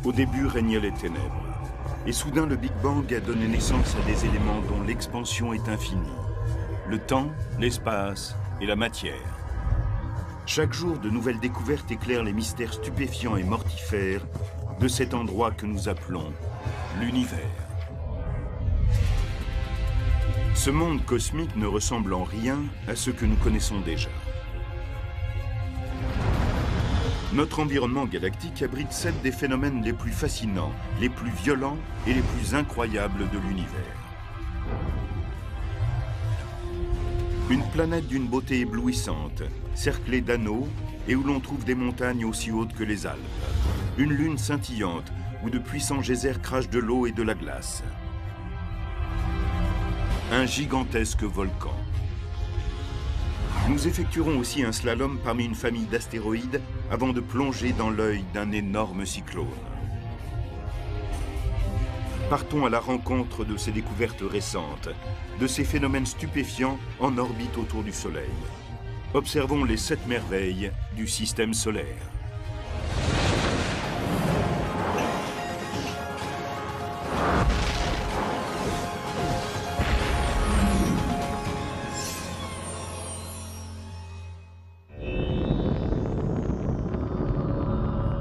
Au début régnaient les ténèbres. Et soudain, le Big Bang a donné naissance à des éléments dont l'expansion est infinie. Le temps, l'espace et la matière. Chaque jour, de nouvelles découvertes éclairent les mystères stupéfiants et mortifères de cet endroit que nous appelons l'univers. Ce monde cosmique ne ressemble en rien à ce que nous connaissons déjà. Notre environnement galactique abrite 7 des phénomènes les plus fascinants, les plus violents et les plus incroyables de l'univers. Une planète d'une beauté éblouissante, cerclée d'anneaux et où l'on trouve des montagnes aussi hautes que les Alpes. Une lune scintillante où de puissants geysers crachent de l'eau et de la glace. Un gigantesque volcan. Nous effectuerons aussi un slalom parmi une famille d'astéroïdes avant de plonger dans l'œil d'un énorme cyclone. Partons à la rencontre de ces découvertes récentes, de ces phénomènes stupéfiants en orbite autour du Soleil. Observons les 7 merveilles du système solaire.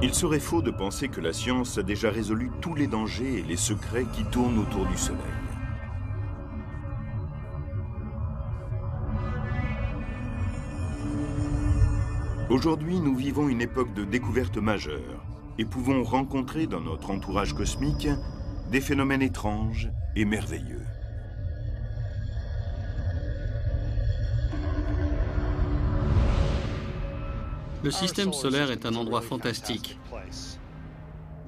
Il serait faux de penser que la science a déjà résolu tous les dangers et les secrets qui tournent autour du Soleil. Aujourd'hui, nous vivons une époque de découvertes majeures et pouvons rencontrer dans notre entourage cosmique des phénomènes étranges et merveilleux. Le système solaire est un endroit fantastique.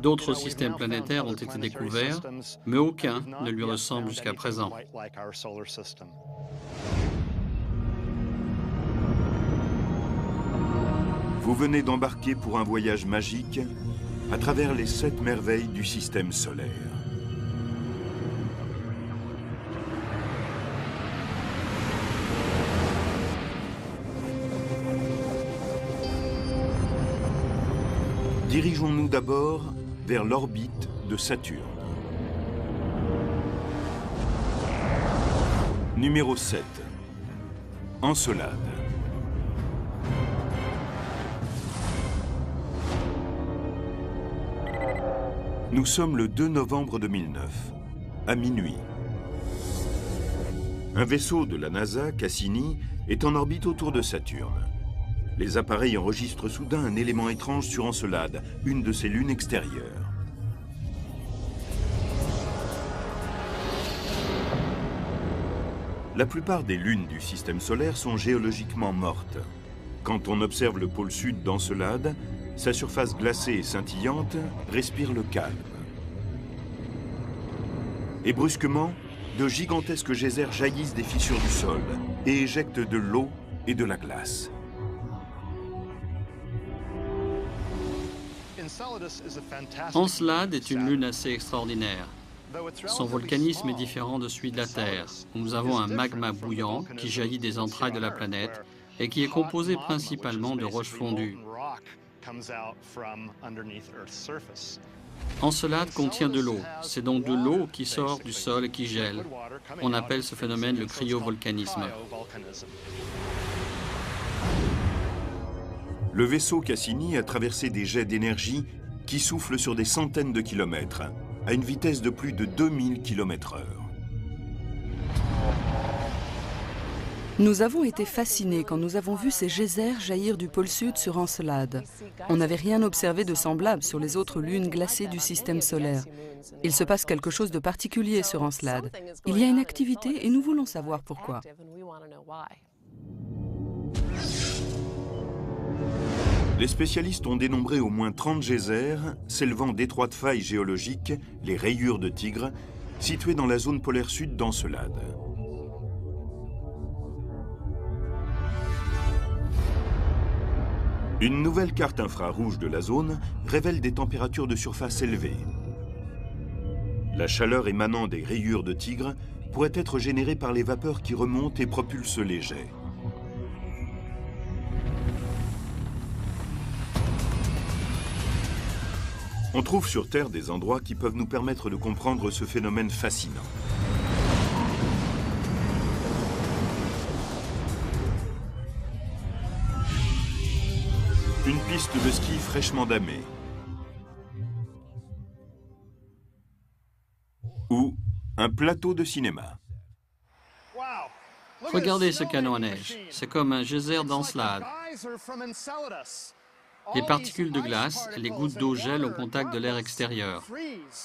D'autres systèmes planétaires ont été découverts, mais aucun ne lui ressemble jusqu'à présent. Vous venez d'embarquer pour un voyage magique à travers les 7 merveilles du système solaire. Dirigeons-nous d'abord vers l'orbite de Saturne. Numéro 7. Encelade. Nous sommes le 2 novembre 2009, à minuit. Un vaisseau de la NASA, Cassini, est en orbite autour de Saturne. Les appareils enregistrent soudain un élément étrange sur Encelade, une de ses lunes extérieures. La plupart des lunes du système solaire sont géologiquement mortes. Quand on observe le pôle sud d'Encelade, sa surface glacée et scintillante respire le calme. Et brusquement, de gigantesques geysers jaillissent des fissures du sol et éjectent de l'eau et de la glace. Encelade est une lune assez extraordinaire. Son volcanisme est différent de celui de la Terre. Nous avons un magma bouillant qui jaillit des entrailles de la planète et qui est composé principalement de roches fondues. Encelade contient de l'eau. C'est donc de l'eau qui sort du sol et qui gèle. On appelle ce phénomène le cryovolcanisme. Le vaisseau Cassini a traversé des jets d'énergie qui soufflent sur des centaines de kilomètres, à une vitesse de plus de 2000 km/h. Nous avons été fascinés quand nous avons vu ces geysers jaillir du pôle sud sur Encelade. On n'avait rien observé de semblable sur les autres lunes glacées du système solaire. Il se passe quelque chose de particulier sur Encelade. Il y a une activité et nous voulons savoir pourquoi. Les spécialistes ont dénombré au moins 30 geysers s'élevant d'étroites failles géologiques, les rayures de Tigre, situées dans la zone polaire sud d'Encelade. Une nouvelle carte infrarouge de la zone révèle des températures de surface élevées. La chaleur émanant des rayures de Tigre pourrait être générée par les vapeurs qui remontent et propulsent les jets. On trouve sur Terre des endroits qui peuvent nous permettre de comprendre ce phénomène fascinant. Une piste de ski fraîchement damée. Ou un plateau de cinéma. Regardez ce canon à neige. C'est comme un geyser d'Encelade. Les particules de glace et les gouttes d'eau gèlent au contact de l'air extérieur.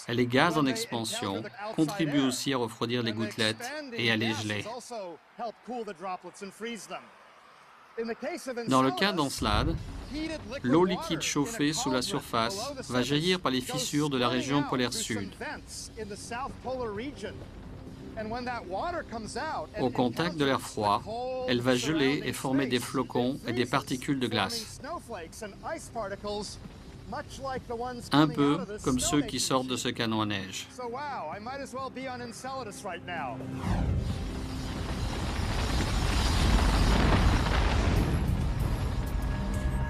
Et les gaz en expansion contribuent aussi à refroidir les gouttelettes et à les geler. Dans le cas d'Encelade, l'eau liquide chauffée sous la surface va jaillir par les fissures de la région polaire sud. Au contact de l'air froid, elle va geler et former des flocons et des particules de glace. Un peu comme ceux qui sortent de ce canon à neige.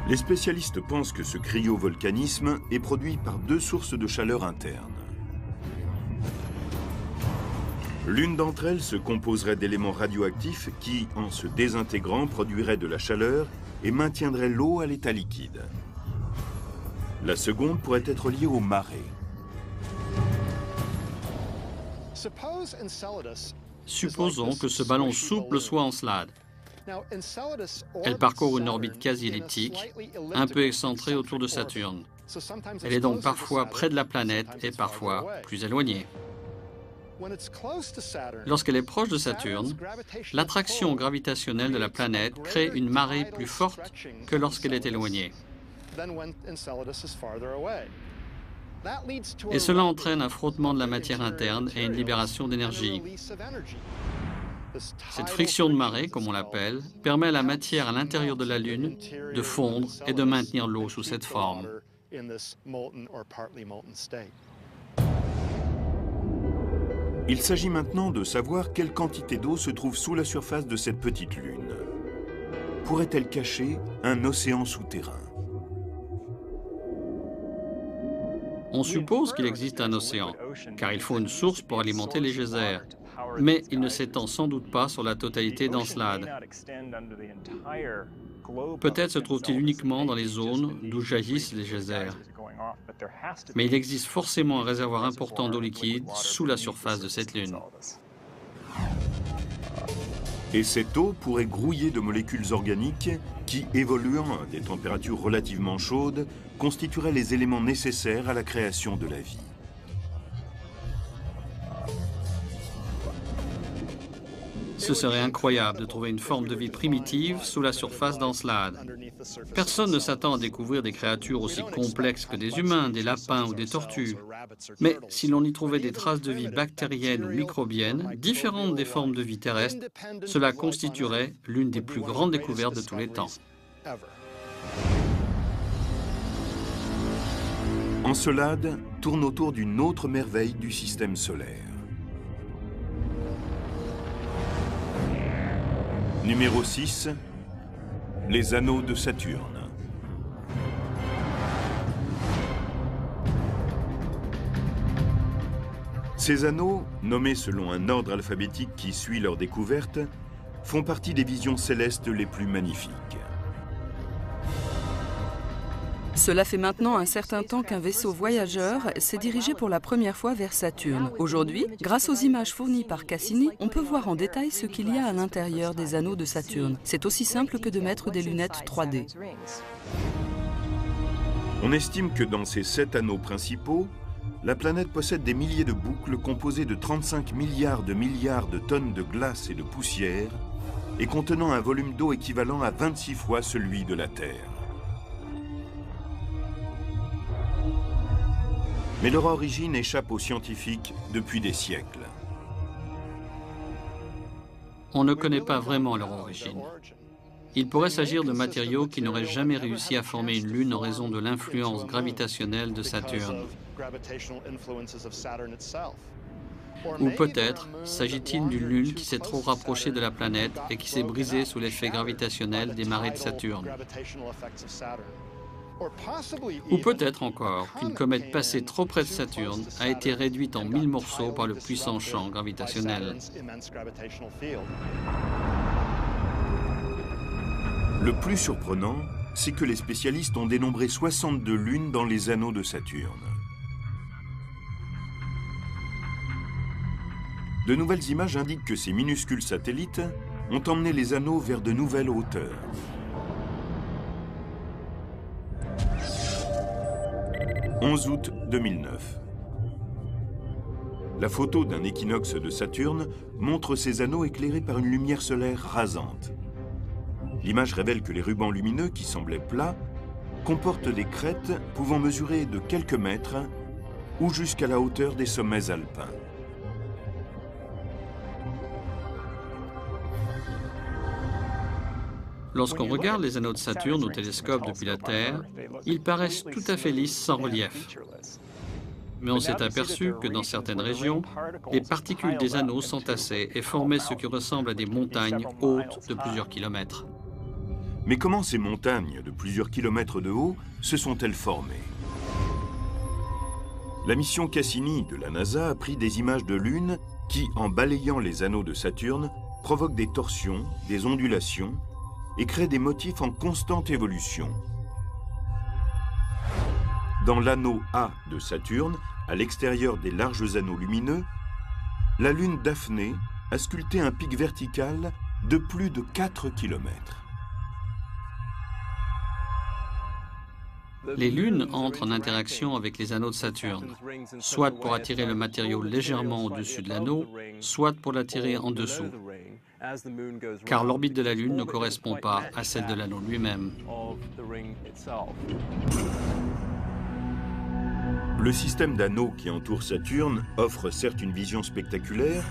Les spécialistes pensent que ce cryovolcanisme est produit par deux sources de chaleur internes. L'une d'entre elles se composerait d'éléments radioactifs qui, en se désintégrant, produiraient de la chaleur et maintiendraient l'eau à l'état liquide. La seconde pourrait être liée aux marées. Supposons que ce ballon souple soit Encelade. Elle parcourt une orbite quasi-elliptique, un peu excentrée autour de Saturne. Elle est donc parfois près de la planète et parfois plus éloignée. Lorsqu'elle est proche de Saturne, l'attraction gravitationnelle de la planète crée une marée plus forte que lorsqu'elle est éloignée. Et cela entraîne un frottement de la matière interne et une libération d'énergie. Cette friction de marée, comme on l'appelle, permet à la matière à l'intérieur de la Lune de fondre et de maintenir l'eau sous cette forme. Il s'agit maintenant de savoir quelle quantité d'eau se trouve sous la surface de cette petite Lune. Pourrait-elle cacher un océan souterrain? On suppose qu'il existe un océan, car il faut une source pour alimenter les geysers. Mais il ne s'étend sans doute pas sur la totalité d'Encelade. Peut-être se trouve-t-il uniquement dans les zones d'où jaillissent les geysers. Mais il existe forcément un réservoir important d'eau liquide sous la surface de cette Lune. Et cette eau pourrait grouiller de molécules organiques qui, évoluant à des températures relativement chaudes, constitueraient les éléments nécessaires à la création de la vie. Ce serait incroyable de trouver une forme de vie primitive sous la surface d'Encelade. Personne ne s'attend à découvrir des créatures aussi complexes que des humains, des lapins ou des tortues. Mais si l'on y trouvait des traces de vie bactérienne ou microbienne, différentes des formes de vie terrestres, cela constituerait l'une des plus grandes découvertes de tous les temps. Encelade tourne autour d'une autre merveille du système solaire. Numéro 6, les anneaux de Saturne. Ces anneaux, nommés selon un ordre alphabétique qui suit leur découverte, font partie des visions célestes les plus magnifiques. Cela fait maintenant un certain temps qu'un vaisseau voyageur s'est dirigé pour la première fois vers Saturne. Aujourd'hui, grâce aux images fournies par Cassini, on peut voir en détail ce qu'il y a à l'intérieur des anneaux de Saturne. C'est aussi simple que de mettre des lunettes 3D. On estime que dans ces 7 anneaux principaux, la planète possède des milliers de boucles composées de 35 milliards de tonnes de glace et de poussière et contenant un volume d'eau équivalent à 26 fois celui de la Terre. Mais leur origine échappe aux scientifiques depuis des siècles. On ne connaît pas vraiment leur origine. Il pourrait s'agir de matériaux qui n'auraient jamais réussi à former une Lune en raison de l'influence gravitationnelle de Saturne. Ou peut-être s'agit-il d'une Lune qui s'est trop rapprochée de la planète et qui s'est brisée sous l'effet gravitationnel des marées de Saturne. Ou peut-être encore qu'une comète passée trop près de Saturne a été réduite en 1000 morceaux par le puissant champ gravitationnel. Le plus surprenant, c'est que les spécialistes ont dénombré 62 lunes dans les anneaux de Saturne. De nouvelles images indiquent que ces minuscules satellites ont emmené les anneaux vers de nouvelles hauteurs. « 11 août 2009. La photo d'un équinoxe de Saturne montre ces anneaux éclairés par une lumière solaire rasante. L'image révèle que les rubans lumineux, qui semblaient plats, comportent des crêtes pouvant mesurer de quelques mètres ou jusqu'à la hauteur des sommets alpins. Lorsqu'on regarde les anneaux de Saturne au télescope depuis la Terre, ils paraissent tout à fait lisses, sans relief. Mais on s'est aperçu que dans certaines régions, les particules des anneaux s'entassaient et formaient ce qui ressemble à des montagnes hautes de plusieurs kilomètres. Mais comment ces montagnes de plusieurs kilomètres de haut se sont-elles formées? La mission Cassini de la NASA a pris des images de Lune qui, en balayant les anneaux de Saturne, provoquent des torsions, des ondulations et créent des motifs en constante évolution. Dans l'anneau A de Saturne, à l'extérieur des larges anneaux lumineux, la lune Daphné a sculpté un pic vertical de plus de 4 km. Les lunes entrent en interaction avec les anneaux de Saturne, soit pour attirer le matériau légèrement au-dessus de l'anneau, soit pour l'attirer en dessous, car l'orbite de la Lune ne correspond pas à celle de l'anneau lui-même. Le système d'anneaux qui entoure Saturne offre certes une vision spectaculaire,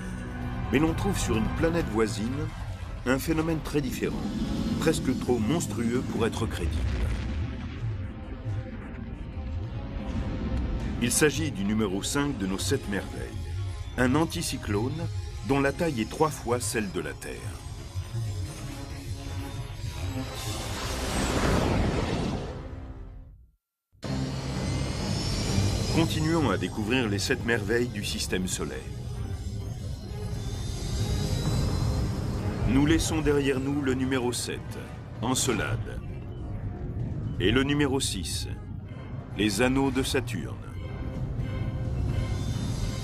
mais l'on trouve sur une planète voisine un phénomène très différent, presque trop monstrueux pour être crédible. Il s'agit du numéro 5 de nos 7 merveilles, un anticyclone dont la taille est 3 fois celle de la Terre. Continuons à découvrir les 7 merveilles du système solaire. Nous laissons derrière nous le numéro 7, Encelade, et le numéro 6, les anneaux de Saturne.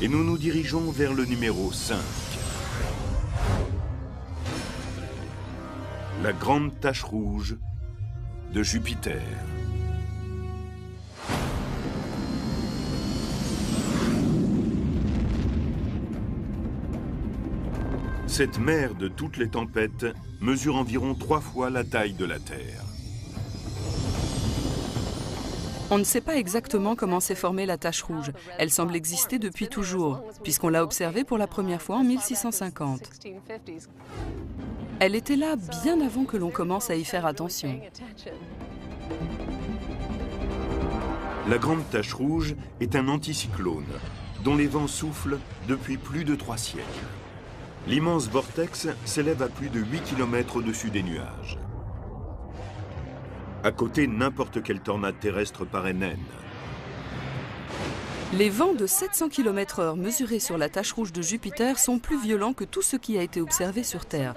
Et nous nous dirigeons vers le numéro 5, la grande tache rouge de Jupiter. Cette mer de toutes les tempêtes mesure environ 3 fois la taille de la Terre. On ne sait pas exactement comment s'est formée la tache rouge. Elle semble exister depuis toujours, puisqu'on l'a observée pour la première fois en 1650. Elle était là bien avant que l'on commence à y faire attention. La grande tache rouge est un anticyclone dont les vents soufflent depuis plus de 3 siècles. L'immense vortex s'élève à plus de 8 km au-dessus des nuages. À côté, n'importe quelle tornade terrestre paraît naine. Les vents de 700 km/h mesurés sur la tache rouge de Jupiter sont plus violents que tout ce qui a été observé sur Terre.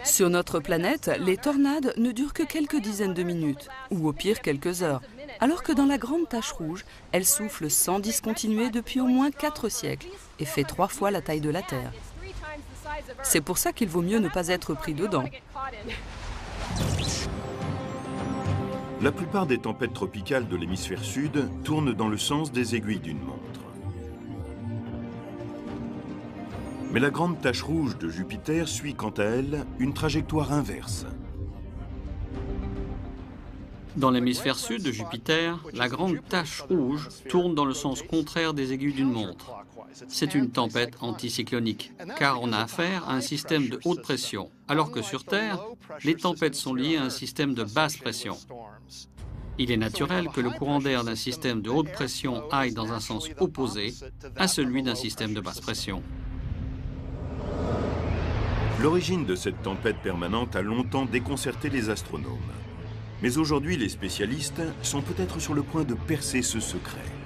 Sur notre planète, les tornades ne durent que quelques dizaines de minutes, ou au pire quelques heures, alors que dans la grande tache rouge, elle souffle sans discontinuer depuis au moins 4 siècles et fait 3 fois la taille de la Terre. C'est pour ça qu'il vaut mieux ne pas être pris dedans. La plupart des tempêtes tropicales de l'hémisphère sud tournent dans le sens des aiguilles d'une montre. Mais la grande tache rouge de Jupiter suit quant à elle une trajectoire inverse. Dans l'hémisphère sud de Jupiter, la grande tache rouge tourne dans le sens contraire des aiguilles d'une montre. C'est une tempête anticyclonique, car on a affaire à un système de haute pression, alors que sur Terre, les tempêtes sont liées à un système de basse pression. Il est naturel que le courant d'air d'un système de haute pression aille dans un sens opposé à celui d'un système de basse pression. L'origine de cette tempête permanente a longtemps déconcerté les astronomes. Mais aujourd'hui, les spécialistes sont peut-être sur le point de percer ce secret.